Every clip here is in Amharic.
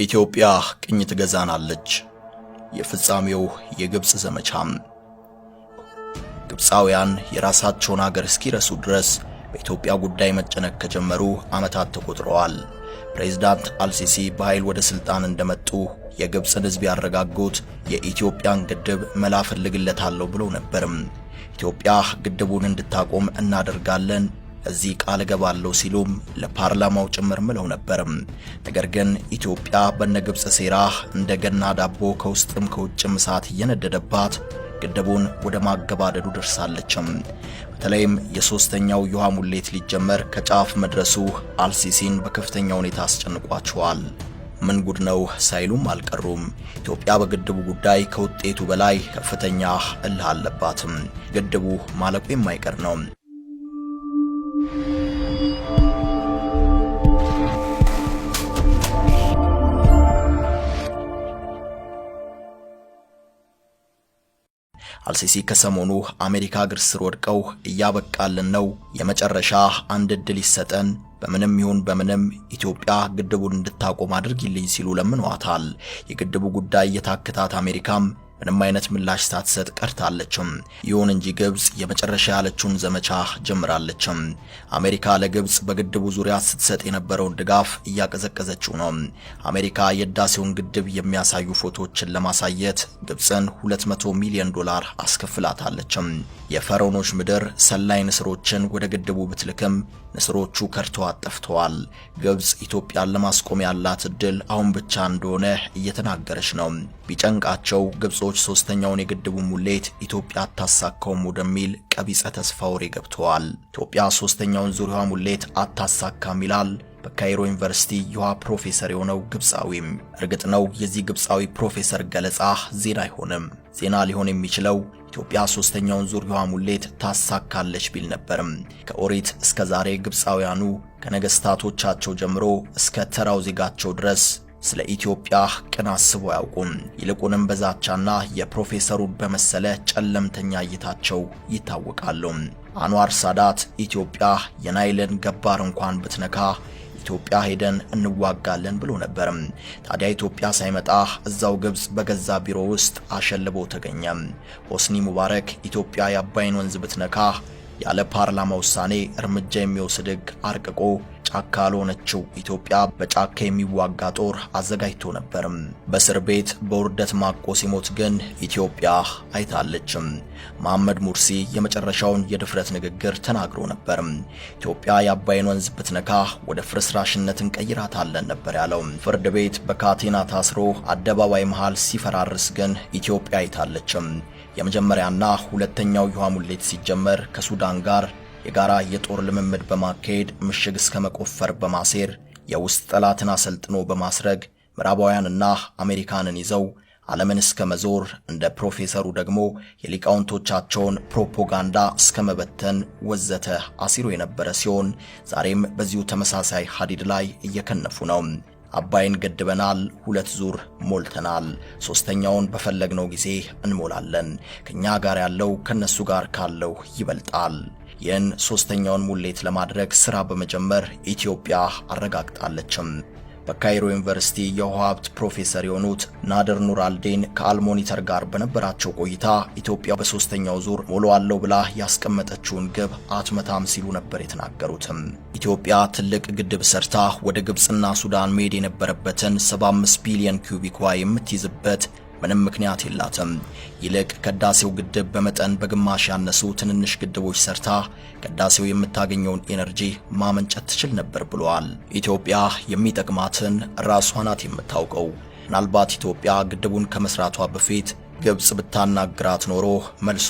ኢትዮጵያ ቅኝ ትገዛናለች። የፍጻሜው የግብጽ ዘመቻም ግብጻውያን የራሳቸውን ሀገር እስኪረሱ ድረስ በኢትዮጵያ ጉዳይ መጨነቅ ከጀመሩ ዓመታት ተቆጥረዋል። ፕሬዝዳንት አልሲሲ በኃይል ወደ ስልጣን እንደመጡ የግብጽን ሕዝብ ያረጋጉት የኢትዮጵያን ግድብ መላ ፈልግለታለሁ ብለው ነበርም። ኢትዮጵያ ግድቡን እንድታቆም እናደርጋለን እዚህ ቃል ገባለሁ ሲሉም ለፓርላማው ጭምር ምለው ነበርም። ነገር ግን ኢትዮጵያ በነግብጽ ሴራ እንደገና ዳቦ ከውስጥም ከውጭም እሳት እየነደደባት ግድቡን ወደ ማገባደዱ ደርሳለችም። በተለይም የሶስተኛው የውሃ ሙሌት ሊጀመር ከጫፍ መድረሱ አልሲሲን በከፍተኛ ሁኔታ አስጨንቋቸዋል። ምን ጉድ ነው ሳይሉም አልቀሩም። ኢትዮጵያ በግድቡ ጉዳይ ከውጤቱ በላይ ከፍተኛ እልህ አለባትም። ግድቡ ማለቁ የማይቀር ነው። አልሲሲ ከሰሞኑ አሜሪካ እግር ስር ወድቀው እያበቃልን ነው፣ የመጨረሻ አንድ እድል ይሰጠን፣ በምንም ይሁን በምንም ኢትዮጵያ ግድቡን እንድታቆም አድርጊልኝ ሲሉ ለምነዋታል። የግድቡ ጉዳይ የታከታት አሜሪካም ምንም አይነት ምላሽ ሳትሰጥ ቀርታለችም። ይሁን እንጂ ግብጽ የመጨረሻ ያለችውን ዘመቻ ጀምራለችም። አሜሪካ ለግብጽ በግድቡ ዙሪያ ስትሰጥ የነበረውን ድጋፍ እያቀዘቀዘችው ነው። አሜሪካ የህዳሴውን ግድብ የሚያሳዩ ፎቶዎችን ለማሳየት ግብጽን $200 ሚሊዮን አስከፍላታለችም። የፈርዖኖች ምድር ሰላይ ንስሮችን ወደ ግድቡ ብትልክም ንስሮቹ ከርተው ጠፍተዋል። ግብጽ ኢትዮጵያን ለማስቆም ያላት እድል አሁን ብቻ እንደሆነ እየተናገረች ነው። ቢጨንቃቸው ግብጾች ሶስተኛውን የግድቡ ሙሌት ኢትዮጵያ አታሳካውም ወደሚል ቀቢጸ ተስፋ ወሬ ገብተዋል። ኢትዮጵያ ሶስተኛውን ዙር የውሃ ሙሌት አታሳካም ይላል በካይሮ ዩኒቨርሲቲ የውሃ ፕሮፌሰር የሆነው ግብጻዊም። እርግጥ ነው የዚህ ግብጻዊ ፕሮፌሰር ገለጻ ዜና አይሆንም። ዜና ሊሆን የሚችለው ኢትዮጵያ ሶስተኛውን ዙር የውሃ ሙሌት ታሳካለች ቢል ነበርም። ከኦሪት እስከ ዛሬ ግብጻውያኑ ከነገስታቶቻቸው ጀምሮ እስከ ተራው ዜጋቸው ድረስ ስለ ኢትዮጵያ ቅን አስበው አያውቁም። ይልቁንም በዛቻና የፕሮፌሰሩን በመሰለ ጨለምተኛ እይታቸው ይታወቃሉ። አንዋር ሳዳት ኢትዮጵያ የናይልን ገባር እንኳን ብትነካ ኢትዮጵያ ሄደን እንዋጋለን ብሎ ነበርም። ታዲያ ኢትዮጵያ ሳይመጣ እዛው ግብጽ በገዛ ቢሮ ውስጥ አሸልቦ ተገኘ። ሆስኒ ሙባረክ ኢትዮጵያ የአባይን ወንዝ ብትነካ ያለ ፓርላማ ውሳኔ እርምጃ የሚወስድ ሕግ አርቅቆ ጫካ ለሆነችው ኢትዮጵያ በጫካ የሚዋጋ ጦር አዘጋጅቶ ነበርም። በእስር ቤት በውርደት ማቆ ሲሞት ግን ኢትዮጵያ አይታለችም። መሐመድ ሙርሲ የመጨረሻውን የድፍረት ንግግር ተናግሮ ነበር። ኢትዮጵያ የአባይን ወንዝ ብትነካ ወደ ፍርስራሽነት እንቀይራታለን ነበር ያለው። ፍርድ ቤት በካቴና ታስሮ አደባባይ መሃል ሲፈራርስ ግን ኢትዮጵያ አይታለችም። የመጀመሪያና ሁለተኛው የውሃ ሙሌት ሲጀመር ከሱዳን ጋር የጋራ የጦር ልምምድ በማካሄድ ምሽግ እስከ መቆፈር በማሴር የውስጥ ጠላትን አሰልጥኖ በማስረግ ምዕራባውያንና አሜሪካንን ይዘው ዓለምን እስከ መዞር እንደ ፕሮፌሰሩ ደግሞ የሊቃውንቶቻቸውን ፕሮፓጋንዳ እስከ መበተን ወዘተ አሲሮ የነበረ ሲሆን ዛሬም በዚሁ ተመሳሳይ ሀዲድ ላይ እየከነፉ ነው። አባይን ገድበናል፣ 2 ዙር ሞልተናል፣ ሶስተኛውን በፈለግነው ጊዜ እንሞላለን፣ ከኛ ጋር ያለው ከነሱ ጋር ካለው ይበልጣል። ይህን ሶስተኛውን ሙሌት ለማድረግ ስራ በመጀመር ኢትዮጵያ አረጋግጣለችም። በካይሮ ዩኒቨርሲቲ የውሃ ሀብት ፕሮፌሰር የሆኑት ናድር ኑር አልዴን ከአልሞኒተር ጋር በነበራቸው ቆይታ ኢትዮጵያ በሶስተኛው ዙር ሞላዋለሁ ብላ ያስቀመጠችውን ግብ አትመታም ሲሉ ነበር የተናገሩትም። ኢትዮጵያ ትልቅ ግድብ ሰርታ ወደ ግብጽና ሱዳን መሄድ የነበረበትን 75 ቢሊዮን ኩቢክ ውሃ የምትይዝበት ምንም ምክንያት የላትም። ይልቅ ከህዳሴው ግድብ በመጠን በግማሽ ያነሱ ትንንሽ ግድቦች ሰርታ ከህዳሴው የምታገኘውን ኤነርጂ ማመንጨት ትችል ነበር ብለዋል። ኢትዮጵያ የሚጠቅማትን ራሷ ናት የምታውቀው። ምናልባት ኢትዮጵያ ግድቡን ከመስራቷ በፊት ግብጽ ብታናግራት ኖሮ መልሷ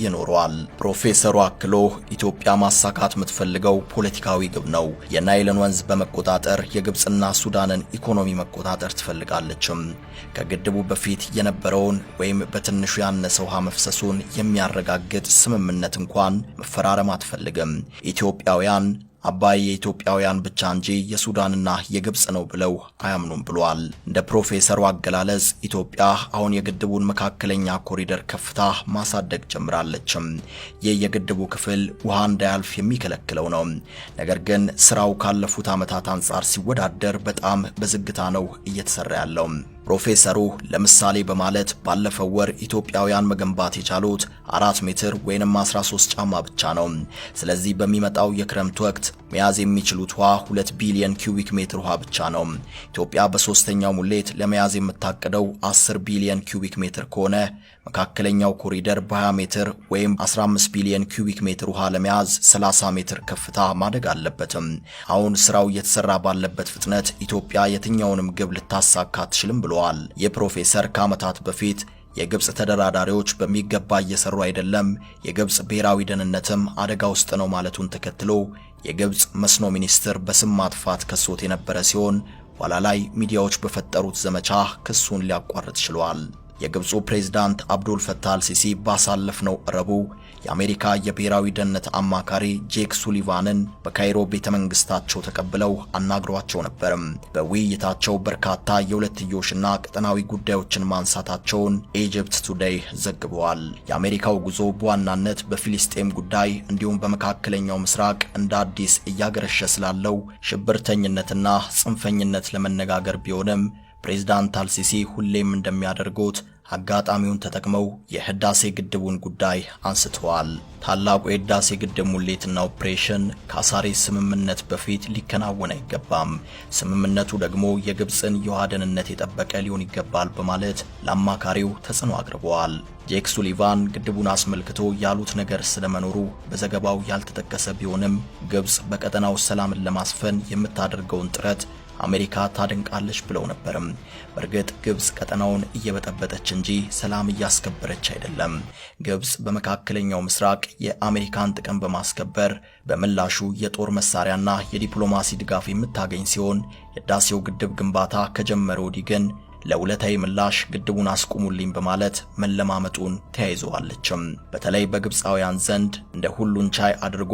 ይኖረዋል። ፕሮፌሰሩ አክሎ ኢትዮጵያ ማሳካት የምትፈልገው ፖለቲካዊ ግብ ነው። የናይልን ወንዝ በመቆጣጠር የግብጽና ሱዳንን ኢኮኖሚ መቆጣጠር ትፈልጋለችም። ከግድቡ በፊት የነበረውን ወይም በትንሹ ያነሰ ውሃ መፍሰሱን የሚያረጋግጥ ስምምነት እንኳን መፈራረም አትፈልግም። ኢትዮጵያውያን አባይ የኢትዮጵያውያን ብቻ እንጂ የሱዳንና የግብጽ ነው ብለው አያምኑም ብሏል። እንደ ፕሮፌሰሩ አገላለጽ ኢትዮጵያ አሁን የግድቡን መካከለኛ ኮሪደር ከፍታ ማሳደግ ጀምራለችም። ይህ የግድቡ ክፍል ውሃ እንዳያልፍ የሚከለክለው ነው። ነገር ግን ስራው ካለፉት ዓመታት አንጻር ሲወዳደር በጣም በዝግታ ነው እየተሰራ ያለው። ፕሮፌሰሩ ለምሳሌ በማለት ባለፈው ወር ኢትዮጵያውያን መገንባት የቻሉት 4 ሜትር ወይንም 13 ጫማ ብቻ ነው። ስለዚህ በሚመጣው የክረምት ወቅት መያዝ የሚችሉት ውሃ 2 ቢሊዮን ኪዩቢክ ሜትር ውሃ ብቻ ነው። ኢትዮጵያ በሶስተኛው ሙሌት ለመያዝ የምታቀደው 10 ቢሊዮን ኪዩቢክ ሜትር ከሆነ መካከለኛው ኮሪደር በ20 ሜትር ወይም 15 ቢሊዮን ኪዩቢክ ሜትር ውሃ ለመያዝ 30 ሜትር ከፍታ ማደግ አለበትም። አሁን ስራው እየተሰራ ባለበት ፍጥነት ኢትዮጵያ የትኛውንም ግብ ልታሳካ አትችልም ብለዋል። የፕሮፌሰር ከዓመታት በፊት የግብጽ ተደራዳሪዎች በሚገባ እየሰሩ አይደለም፣ የግብጽ ብሔራዊ ደህንነትም አደጋ ውስጥ ነው ማለቱን ተከትሎ የግብጽ መስኖ ሚኒስትር በስም ማጥፋት ከሶት የነበረ ሲሆን ኋላ ላይ ሚዲያዎች በፈጠሩት ዘመቻ ክሱን ሊያቋርጥ ችሏል። የግብፁ ፕሬዝዳንት አብዱል ፈታህ አልሲሲ ባሳለፍነው ረቡዕ የአሜሪካ የብሔራዊ ደህንነት አማካሪ ጄክ ሱሊቫንን በካይሮ ቤተመንግስታቸው ተቀብለው አናግሯቸው ነበር። በውይይታቸው በርካታ የሁለትዮሽና ቀጠናዊ ጉዳዮችን ማንሳታቸውን ኢጂፕት ቱዴይ ዘግበዋል። የአሜሪካው ጉዞ በዋናነት በፊሊስጤም ጉዳይ እንዲሁም በመካከለኛው ምስራቅ እንደ አዲስ እያገረሸ ስላለው ሽብርተኝነትና ጽንፈኝነት ለመነጋገር ቢሆንም ፕሬዝዳንት አልሲሲ ሁሌም እንደሚያደርጉት አጋጣሚውን ተጠቅመው የህዳሴ ግድቡን ጉዳይ አንስተዋል። ታላቁ የህዳሴ ግድብ ሙሌትና ኦፕሬሽን ከአሳሬ ስምምነት በፊት ሊከናወን አይገባም፣ ስምምነቱ ደግሞ የግብፅን የውሃ ደህንነት የጠበቀ ሊሆን ይገባል በማለት ለአማካሪው ተጽዕኖ አቅርበዋል። ጄክ ሱሊቫን ግድቡን አስመልክቶ ያሉት ነገር ስለመኖሩ በዘገባው ያልተጠቀሰ ቢሆንም ግብፅ በቀጠናው ሰላምን ለማስፈን የምታደርገውን ጥረት አሜሪካ ታደንቃለች ብለው ነበርም። በእርግጥ ግብጽ ቀጠናውን እየበጠበጠች እንጂ ሰላም እያስከበረች አይደለም። ግብጽ በመካከለኛው ምስራቅ የአሜሪካን ጥቅም በማስከበር በምላሹ የጦር መሳሪያና የዲፕሎማሲ ድጋፍ የምታገኝ ሲሆን የህዳሴው ግድብ ግንባታ ከጀመረ ወዲህ ግን ለውለታዊ ምላሽ ግድቡን አስቁሙልኝ በማለት መለማመጡን ተያይዘዋለችም። በተለይ በግብፃውያን ዘንድ እንደ ሁሉን ቻይ አድርጎ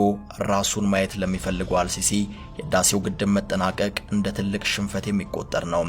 ራሱን ማየት ለሚፈልገው አልሲሲ የህዳሴው ግድብ መጠናቀቅ እንደ ትልቅ ሽንፈት የሚቆጠር ነው።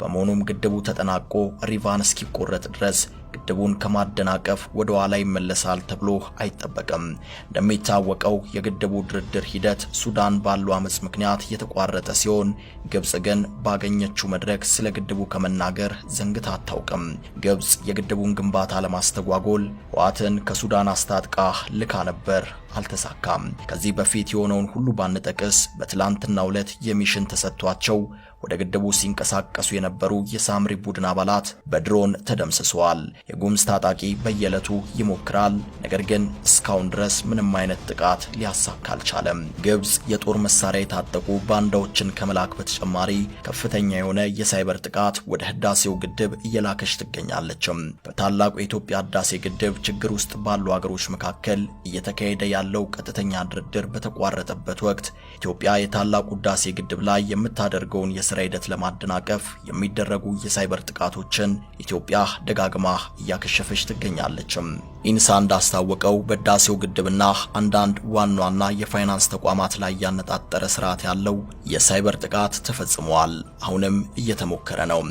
በመሆኑም ግድቡ ተጠናቆ ሪቫን እስኪቆረጥ ድረስ ግድቡን ከማደናቀፍ ወደ ኋላ ይመለሳል ተብሎ አይጠበቅም። እንደሚታወቀው የግድቡ ድርድር ሂደት ሱዳን ባለው አመጽ ምክንያት የተቋረጠ ሲሆን ግብጽ ግን ባገኘችው መድረክ ስለ ግድቡ ከመናገር ዘንግታ አታውቅም። ግብጽ የግድቡን ግንባታ ለማስተጓጎል ህወሓትን ከሱዳን አስታጥቃ ልካ ነበር፣ አልተሳካም። ከዚህ በፊት የሆነውን ሁሉ ባንጠቅስ በትላንትናው ዕለት የሚሽን ተሰጥቷቸው ወደ ግድቡ ሲንቀሳቀሱ የነበሩ የሳምሪ ቡድን አባላት በድሮን ተደምስሰዋል። የጉምዝ ታጣቂ በየዕለቱ ይሞክራል፣ ነገር ግን እስካሁን ድረስ ምንም አይነት ጥቃት ሊያሳካ አልቻለም። ግብጽ የጦር መሳሪያ የታጠቁ ባንዳዎችን ከመላክ በተጨማሪ ከፍተኛ የሆነ የሳይበር ጥቃት ወደ ህዳሴው ግድብ እየላከች ትገኛለችም። በታላቁ የኢትዮጵያ ህዳሴ ግድብ ችግር ውስጥ ባሉ ሀገሮች መካከል እየተካሄደ ያለው ቀጥተኛ ድርድር በተቋረጠበት ወቅት ኢትዮጵያ የታላቁ ህዳሴ ግድብ ላይ የምታደርገውን የስራ ሂደት ለማደናቀፍ የሚደረጉ የሳይበር ጥቃቶችን ኢትዮጵያ ደጋግማ እያከሸፈች ትገኛለችም። ኢንሳ እንዳስታወቀው በህዳሴው ግድብና አንዳንድ ዋና የፋይናንስ ተቋማት ላይ ያነጣጠረ ስርዓት ያለው የሳይበር ጥቃት ተፈጽሟል። አሁንም እየተሞከረ ነው።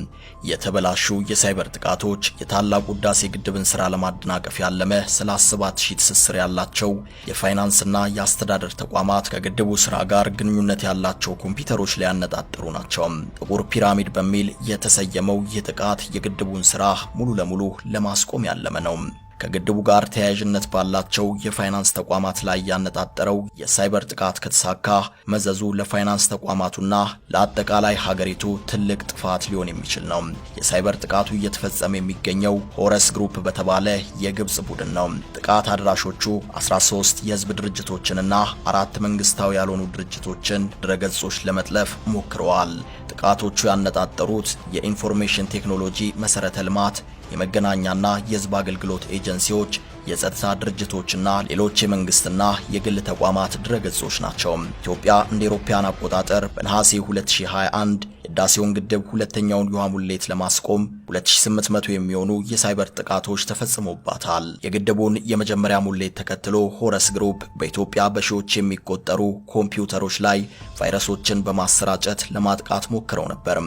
የተበላሹ የሳይበር ጥቃቶች የታላቁ ህዳሴ ግድብን ስራ ለማደናቀፍ ያለመ 37000 ትስስር ያላቸው የፋይናንስና የአስተዳደር ተቋማት ከግድቡ ስራ ጋር ግንኙነት ያላቸው ኮምፒውተሮች ላይ ያነጣጠሩ ናቸው። ጥቁር ፒራሚድ በሚል የተሰየመው ይህ ጥቃት የግድቡን ስራ ሙሉ ለሙሉ ለማስቆም ያለመ ነው። ከግድቡ ጋር ተያያዥነት ባላቸው የፋይናንስ ተቋማት ላይ ያነጣጠረው የሳይበር ጥቃት ከተሳካ መዘዙ ለፋይናንስ ተቋማቱና ለአጠቃላይ ሀገሪቱ ትልቅ ጥፋት ሊሆን የሚችል ነው። የሳይበር ጥቃቱ እየተፈጸመ የሚገኘው ሆረስ ግሩፕ በተባለ የግብጽ ቡድን ነው። ጥቃት አድራሾቹ 13 የህዝብ ድርጅቶችንና 4 መንግስታዊ ያልሆኑ ድርጅቶችን ድረገጾች ለመጥለፍ ሞክረዋል። ጥቃቶቹ ያነጣጠሩት የኢንፎርሜሽን ቴክኖሎጂ መሰረተ ልማት፣ የመገናኛና የህዝብ አገልግሎት ኤጀንሲዎች፣ የጸጥታ ድርጅቶችና ሌሎች የመንግስትና የግል ተቋማት ድረገጾች ናቸው። ኢትዮጵያ እንደ አውሮፓውያን አቆጣጠር በነሐሴ 2021 ህዳሴውን ግድብ ሁለተኛውን የውሃ ሙሌት ለማስቆም 2800 የሚሆኑ የሳይበር ጥቃቶች ተፈጽሞባታል። የግድቡን የመጀመሪያ ሙሌት ተከትሎ ሆረስ ግሩፕ በኢትዮጵያ በሺዎች የሚቆጠሩ ኮምፒውተሮች ላይ ቫይረሶችን በማሰራጨት ለማጥቃት ሞክረው ነበር።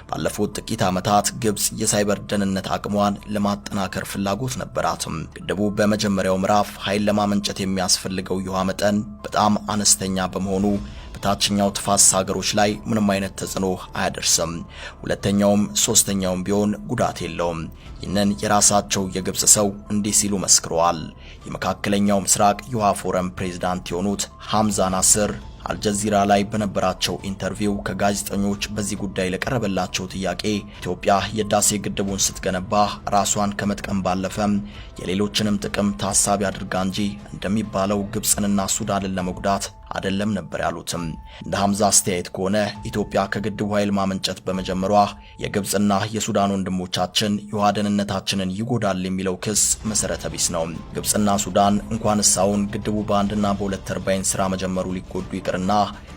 ባለፉት ጥቂት ዓመታት ግብጽ የሳይበር ደህንነት አቅሟን ለማጠናከር ፍላጎት ነበራት። ግድቡ በመጀመሪያው ምዕራፍ ኃይል ለማመንጨት የሚያስፈልገው የውሃ መጠን በጣም አነስተኛ በመሆኑ በታችኛው ተፋሰስ ሀገሮች ላይ ምንም አይነት ተጽዕኖ አያደርስም። ሁለተኛውም ሶስተኛውም ቢሆን ጉዳት የለውም። ይህንን የራሳቸው የግብጽ ሰው እንዲህ ሲሉ መስክረዋል። የመካከለኛው ምስራቅ የውሃ ፎረም ፕሬዝዳንት የሆኑት ሐምዛ ናስር አልጀዚራ ላይ በነበራቸው ኢንተርቪው ከጋዜጠኞች በዚህ ጉዳይ ለቀረበላቸው ጥያቄ ኢትዮጵያ የህዳሴ ግድቡን ስትገነባ ራሷን ከመጥቀም ባለፈ የሌሎችንም ጥቅም ታሳቢ አድርጋ እንጂ እንደሚባለው ግብጽንና ሱዳንን ለመጉዳት አይደለም ነበር ያሉትም። እንደ ሐምዛ አስተያየት ከሆነ ኢትዮጵያ ከግድቡ ኃይል ማመንጨት በመጀመሯ የግብጽና የሱዳን ወንድሞቻችን የውሃ ደህንነታችንን ይጎዳል የሚለው ክስ መሰረተ ቢስ ነው። ግብጽና ሱዳን እንኳንስ አሁን ግድቡ በአንድና በሁለት ተርባይን ስራ መጀመሩ ሊጎዱ ይቅርና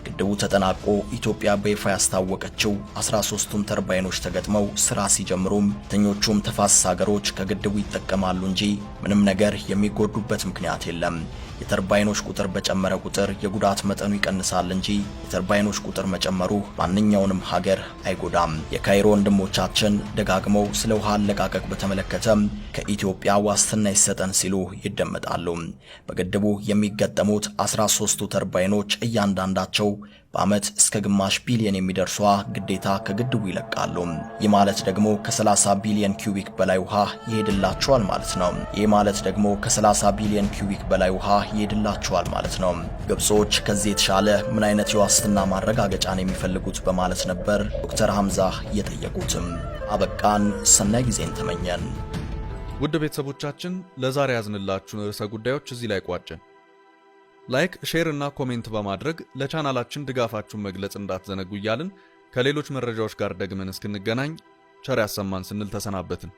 ግድቡ ተጠናቆ ኢትዮጵያ በይፋ ያስታወቀችው 13ቱም ተርባይኖች ተገጥመው ስራ ሲጀምሩም የትኞቹም ተፋሰስ ሀገሮች ከግድቡ ይጠቀማሉ እንጂ ምንም ነገር የሚጎዱበት ምክንያት የለም። የተርባይኖች ቁጥር በጨመረ ቁጥር የጉዳት መጠኑ ይቀንሳል እንጂ የተርባይኖች ቁጥር መጨመሩ ማንኛውንም ሀገር አይጎዳም። የካይሮ ወንድሞቻችን ደጋግመው ስለ ውሃ አለቃቀቅ በተመለከተም ከኢትዮጵያ ዋስትና ይሰጠን ሲሉ ይደመጣሉ። በግድቡ የሚገጠሙት 13ቱ ተርባይኖች እያንዳንዳቸው በአመት እስከ ግማሽ ቢሊዮን የሚደርሷ ግዴታ ከግድቡ ይለቃሉ። ይህ ማለት ደግሞ ከ30 ቢሊዮን ኪዩቢክ በላይ ውሃ ይሄድላቸዋል ማለት ነው። ይህ ማለት ደግሞ ከ30 ቢሊዮን ኪዩቢክ በላይ ውሃ ይሄድላቸዋል ማለት ነው። ግብጾች ከዚህ የተሻለ ምን አይነት የዋስትና ማረጋገጫን የሚፈልጉት በማለት ነበር ዶክተር ሐምዛ የጠየቁትም። አበቃን። ሰናይ ጊዜን ተመኘን። ውድ ቤተሰቦቻችን ለዛሬ ያዝንላችሁን ርዕሰ ጉዳዮች እዚህ ላይ ቋጨን። ላይክ፣ ሼር እና ኮሜንት በማድረግ ለቻናላችን ድጋፋችሁን መግለጽ እንዳትዘነጉ እያልን ከሌሎች መረጃዎች ጋር ደግመን እስክንገናኝ ቸር ያሰማን ስንል ተሰናበትን።